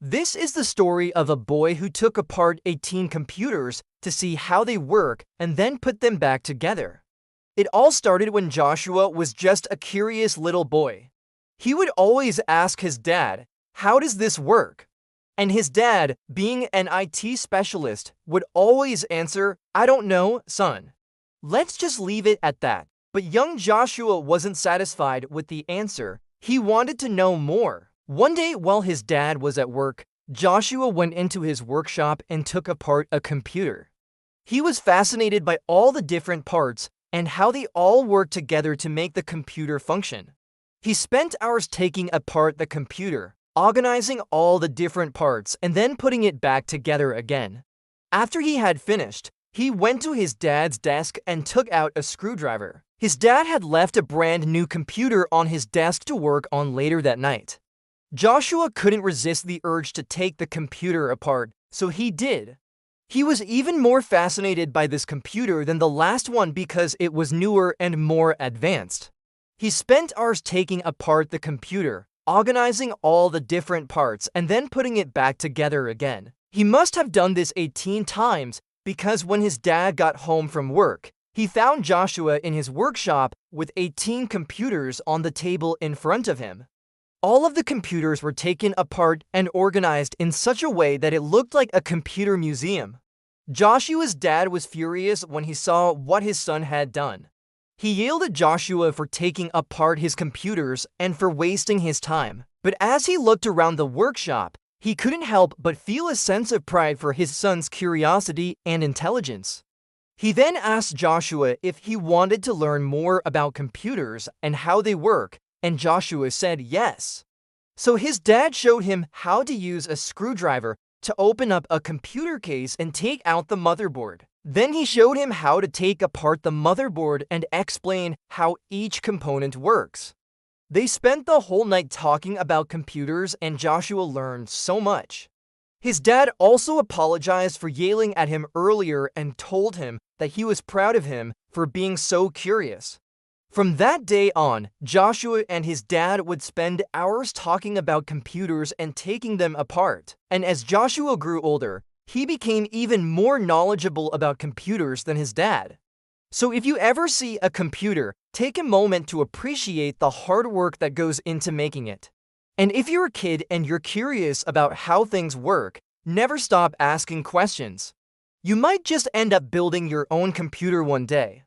This is the story of a boy who took apart 18 computers to see how they work and then put them back together. It all started when Joshua was just a curious little boy. He would always ask his dad, "How does this work?" And his dad, being an IT specialist, would always answer, "I don't know, son. Let's just leave it at that." But young Joshua wasn't satisfied with the answer. He wanted to know more. One day, while his dad was at work, Joshua went into his workshop and took apart a computer. He was fascinated by all the different parts and how they all work together to make the computer function. He spent hours taking apart the computer, organizing all the different parts, and then putting it back together again. After he had finished, he went to his dad's desk and took out a screwdriver. His dad had left a brand new computer on his desk to work on later that night. Joshua couldn't resist the urge to take the computer apart, so he did. He was even more fascinated by this computer than the last one because it was newer and more advanced. He spent hours taking apart the computer, organizing all the different parts, and then putting it back together again. He must have done this 18 times because when his dad got home from work, he found Joshua in his workshop with 18 computers on the table in front of him. All of the computers were taken apart and organized in such a way that it looked like a computer museum. Joshua's dad was furious when he saw what his son had done. He yelled at Joshua for taking apart his computers and for wasting his time. But as he looked around the workshop, he couldn't help but feel a sense of pride for his son's curiosity and intelligence. He then asked Joshua if he wanted to learn more about computers and how they work, and Joshua said yes. So his dad showed him how to use a screwdriver to open up a computer case and take out the motherboard. Then he showed him how to take apart the motherboard and explain how each component works. They spent the whole night talking about computers, and Joshua learned so much. His dad also apologized for yelling at him earlier and told him that he was proud of him for being so curious. From that day on, Joshua and his dad would spend hours talking about computers and taking them apart. And as Joshua grew older, he became even more knowledgeable about computers than his dad. So if you ever see a computer, take a moment to appreciate the hard work that goes into making it. And if you're a kid and you're curious about how things work, never stop asking questions. You might just end up building your own computer one day.